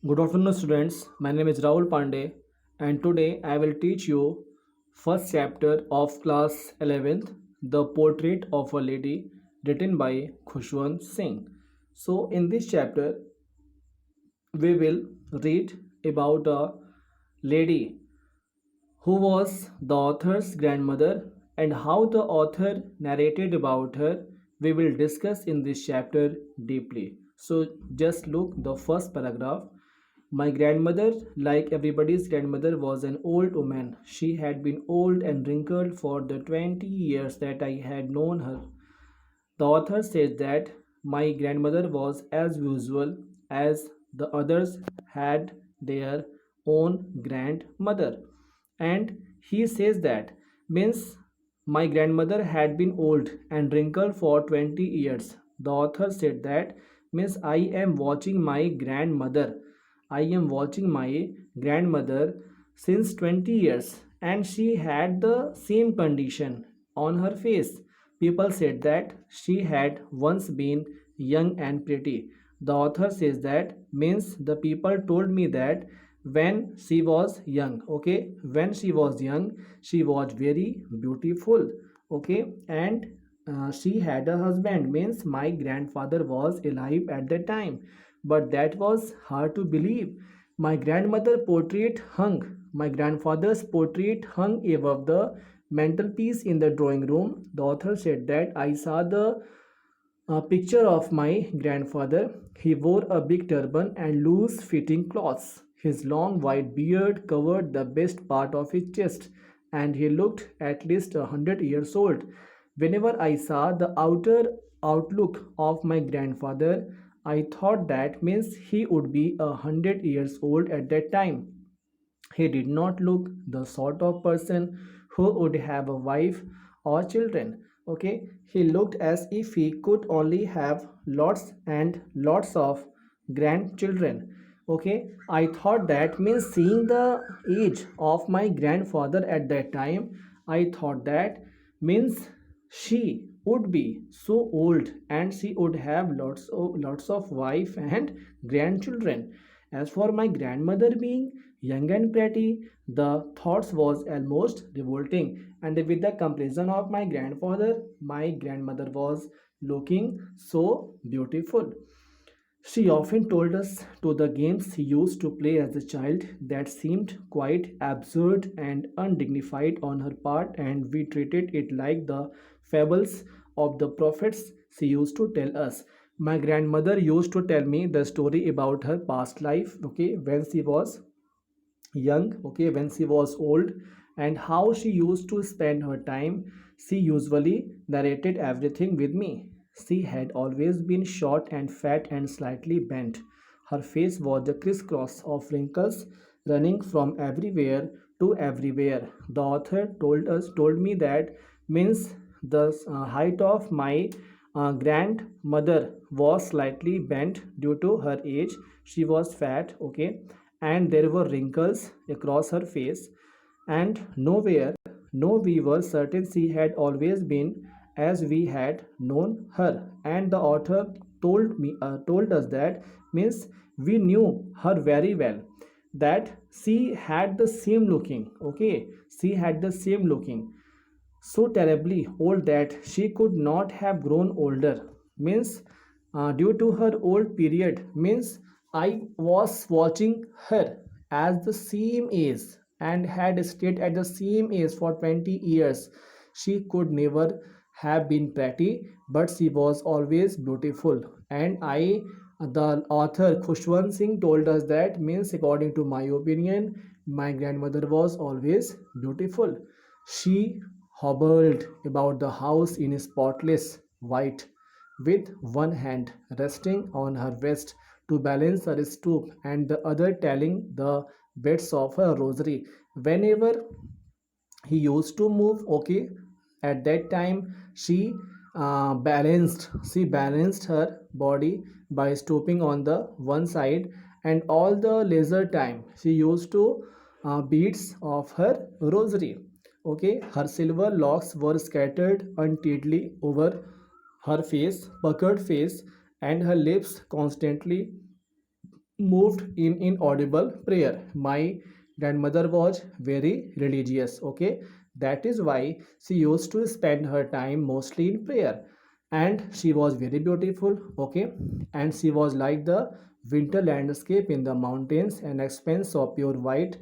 Good afternoon, students. My name is Rahul Pandey, and today I will teach you first chapter of class 11th, The Portrait of a Lady, written by Khushwant Singh. So, in this chapter, we will read about a lady who was the author's grandmother and how the author narrated about her. We will discuss in this chapter deeply. So, just look the first paragraph. My grandmother, like everybody's grandmother, was an old woman. She had been old and wrinkled for the 20 years that I had known her. The author says that my grandmother was as usual as the others had their own grandmother. And he says that means my grandmother had been old and wrinkled for 20 years. The author said that means I am watching my grandmother. I am watching my grandmother since 20 years and she had the same condition on her face. People said that she had once been young and pretty. The author says that means the people told me that when she was young, okay, when she was young, she was very beautiful, okay, and she had a husband, means my grandfather was alive at that time, but that was hard to believe. My grandfather's portrait hung above the mantelpiece in the drawing room. The author said that I saw the picture of my grandfather. He wore a big turban and loose fitting clothes. His long white beard covered the best part of his chest, and he looked at least 100 years old. Whenever I saw the outer outlook of my grandfather, I thought that means he would be 100 years old at that time. He did not look the sort of person who would have a wife or children. Okay, he looked as if he could only have lots and lots of grandchildren. Okay, I thought that means seeing the age of my grandfather at that time, I thought that means she would be so old and she would have lots of wife and grandchildren. As for my grandmother being young and pretty, the thoughts was almost revolting. And with the comparison of my grandfather, my grandmother was looking so beautiful. She often told us to the games she used to play as a child that seemed quite absurd and undignified on her part, and we treated it like the fables of the prophets she used to tell us. My grandmother used to tell me the story about her past life, okay, when she was young, okay, when she was old, and how she used to spend her time. She usually narrated everything with me. She had always been short and fat and slightly bent. Her face was a crisscross of wrinkles running from everywhere to everywhere. The author told me that means the height of my grandmother was slightly bent due to her age. She was fat, okay, and there were wrinkles across her face, and nowhere, no, we were certain she had always been as we had known her. And the author told us that means we knew her very well, that she had the same looking, okay, she had the same looking, so terribly old that she could not have grown older, means due to her old period, means I was watching her as the same age and had stayed at the same age for 20 years. She could never have been pretty, but she was always beautiful. And the author Khushwant Singh told us that means according to my opinion, my grandmother was always beautiful. She hobbled about the house in spotless white, with one hand resting on her waist to balance her stoop and the other telling the bits of her rosary. Whenever he used to move, okay, at that time she balanced her body by stooping on the one side, and all the leisure time she used to beads of her rosary, okay. Her silver locks were scattered untidily over her face, puckered face, and her lips constantly moved in inaudible prayer. My grandmother was very religious, okay? That is why she used to spend her time mostly in prayer. And she was very beautiful, okay? And she was like the winter landscape in the mountains, an expanse of pure white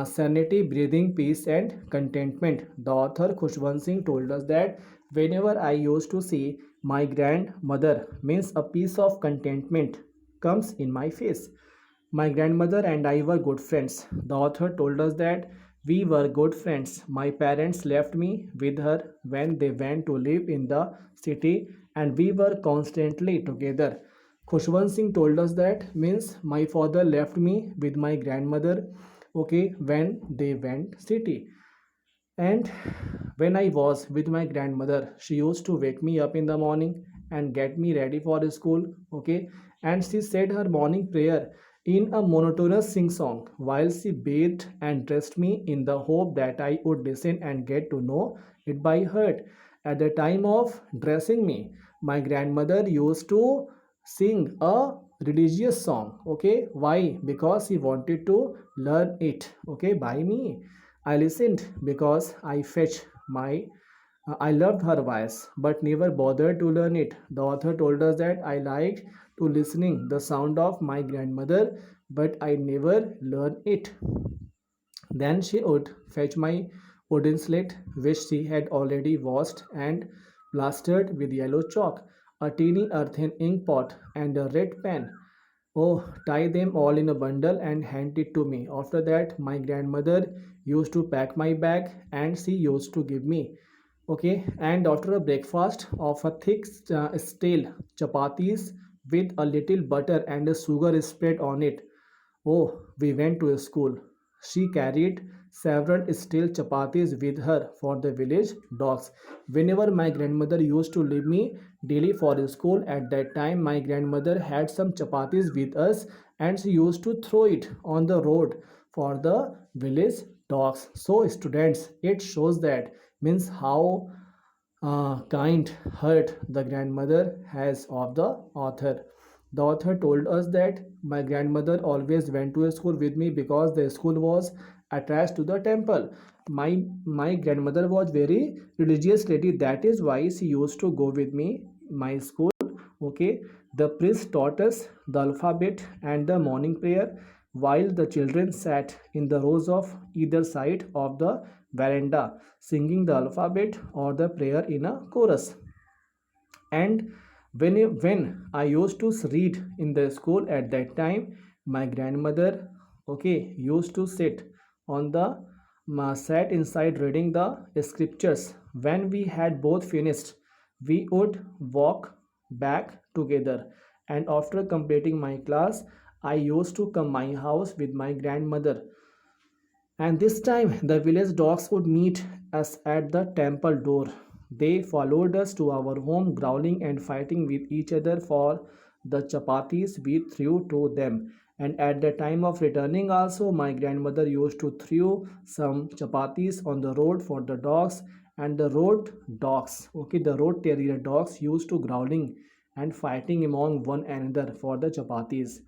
serenity, breathing peace and contentment. The author Khushwant Singh told us that whenever I used to see my grandmother, means a piece of contentment comes in my face. My grandmother and I were good friends. The author told us that we were good friends. My parents left me with her when they went to live in the city, and we were constantly together. Khushwant Singh told us that means my father left me with my grandmother, okay, when they went city. And when I was with my grandmother, she used to wake me up in the morning and get me ready for school. Okay. And she said her morning prayer in a monotonous sing song while she bathed and dressed me in the hope that I would listen and get to know it by heart. At the time of dressing me, my grandmother used to sing a religious song. Okay. Why? Because she wanted to learn it. Okay. By me. I listened because I loved her voice, but never bothered to learn it. The author told us that I liked to listening the sound of my grandmother, but I never learned it. Then she would fetch my wooden slate, which she had already washed and plastered with yellow chalk, a teeny earthen ink pot, and a red pen. Oh, tie them all in a bundle and hand it to me. After that, my grandmother used to pack my bag and she used to give me. Okay, and after a breakfast of a thick stale chapatis with a little butter and a sugar spread on it. Oh, we went to school. She carried several steel chapatis with her for the village dogs. Whenever my grandmother used to leave me daily for school, at that time my grandmother had some chapatis with us and she used to throw it on the road for the village dogs. So students, it shows that means how kind heart the grandmother has of the author. The author told us that my grandmother always went to a school with me because the school was attached to the temple. My grandmother was very religious lady. That is why she used to go with me my school. Okay, the priest taught us the alphabet and the morning prayer, while the children sat in the rows of either side of the veranda, singing the alphabet or the prayer in a chorus. And when I used to read in the school at that time, my grandmother, okay, used to sit on the sat inside reading the scriptures. When we had both finished, we would walk back together. And after completing my class, I used to come my house with my grandmother, and this time the village dogs would meet us at the temple door. They followed us to our home, growling and fighting with each other for the chapatis we threw to them. And at the time of returning, also, my grandmother used to throw some chapatis on the road for the dogs, and the road dogs, okay, the road terrier dogs used to growling and fighting among one another for the chapatis.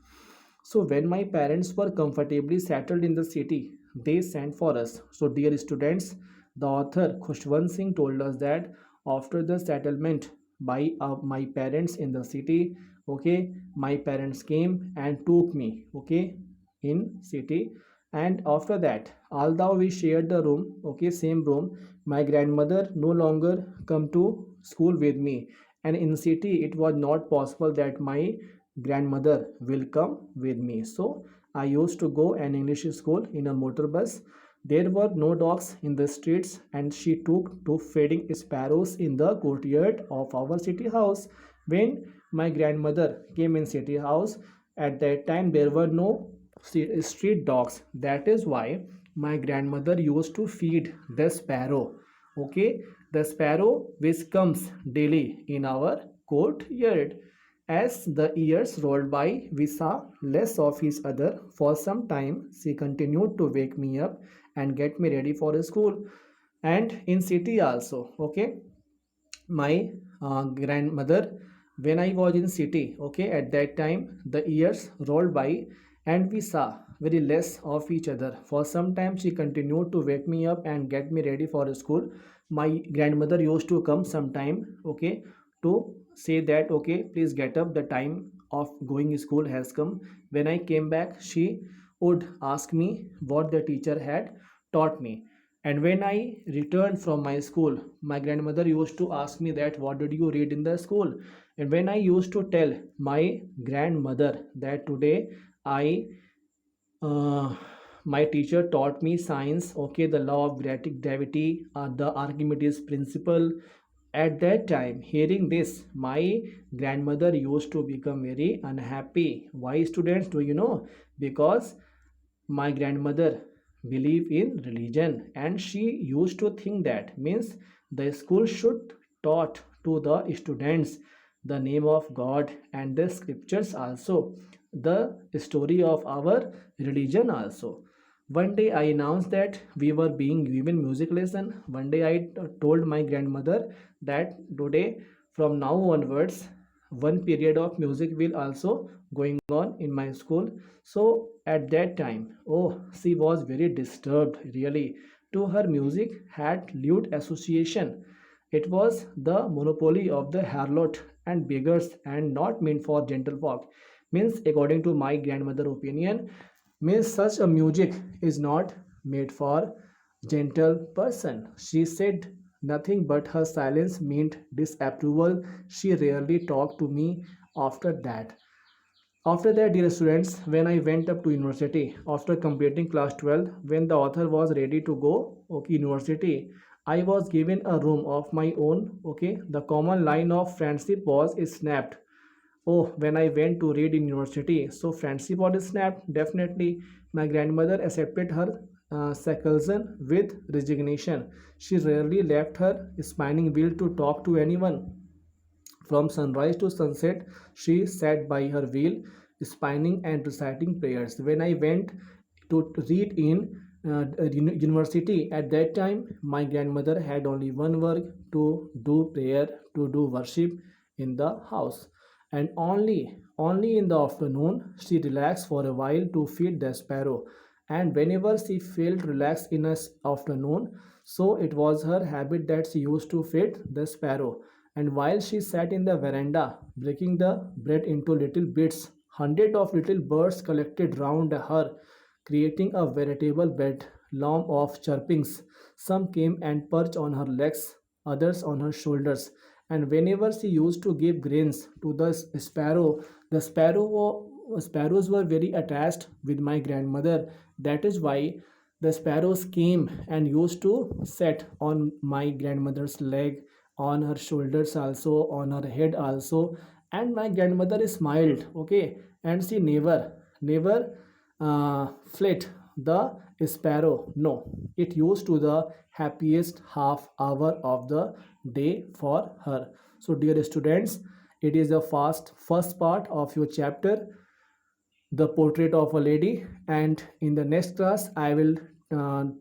So when my parents were comfortably settled in the city, they sent for us. So dear students, the author Khushwant Singh told us that after the settlement by my parents in the city, okay, my parents came and took me, okay, in city. And after that, although we shared the room, okay, same room, my grandmother no longer come to school with me. And in city, it was not possible that my grandmother will come with me. So I used to go an English school in a motor bus. There were no dogs in the streets, and she took to feeding sparrows in the courtyard of our city house. When my grandmother came in city house, at that time there were no street dogs. That is why my grandmother used to feed the sparrow. Okay, the sparrow which comes daily in our courtyard. As the years rolled by, we saw less of each other. For some time, she continued to wake me up and get me ready for school. And in city also, okay, my grandmother when I was in city. Okay, at that time the years rolled by and we saw very less of each other. For some time she continued to wake me up and get me ready for school. My grandmother used to come sometime, okay, to say that okay, please get up, the time of going school has come. When I came back, she would ask me what the teacher had taught me. And when I returned from my school, my grandmother used to ask me that what did you read in the school. And when I used to tell my grandmother that today I uh, my teacher taught me science, okay, the law of gravity, the Archimedes principle. At that time, hearing this, my grandmother used to become very unhappy. Why, students? Do you know? Because my grandmother believed in religion and she used to think that means the school should taught to the students the name of God and the scriptures also, the story of our religion also. One day I announced that we were being given music lesson. One day I told my grandmother that today from now onwards one period of music will also going on in my school. So at that time, oh, she was very disturbed really. To her, music had lewd association. It was the monopoly of the harlot and beggars and not meant for gentlefolk. Means, according to my grandmother opinion, means such a music is not made for gentle person. She said nothing but her silence meant disapproval. She rarely talked to me after that. After that, dear students, when I went up to university after completing class 12, when the author was ready to go, okay, university, I was given a room of my own. Okay, the common line of friendship was snapped. Oh, when I went to read in university, so friendship was snapped. Definitely, my grandmother accepted her seclusion with resignation. She rarely left her spinning wheel to talk to anyone. From sunrise to sunset, she sat by her wheel, spinning and reciting prayers. When I went to read in university, at that time, my grandmother had only one work to do prayer, to do worship in the house. And only in the afternoon, she relaxed for a while to feed the sparrow. And whenever she felt relaxed in the afternoon, so it was her habit that she used to feed the sparrow. And while she sat in the veranda, breaking the bread into little bits, hundreds of little birds collected round her, creating a veritable bedlam of chirpings. Some came and perched on her legs, others on her shoulders. And whenever she used to give grains to the sparrow, the sparrows were very attached with my grandmother. That is why the sparrows came and used to sit on my grandmother's leg, on her shoulders also, on her head also. And my grandmother smiled, okay, and she never flit the sparrow. No, it used to the happiest half hour of the day for her. So, dear students, it is the first part of your chapter, the portrait of a lady, and in the next class I will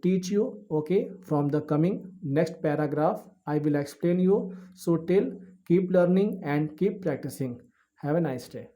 teach you, okay, from the coming next paragraph I will explain you. So till, keep learning and keep practicing. Have a nice day.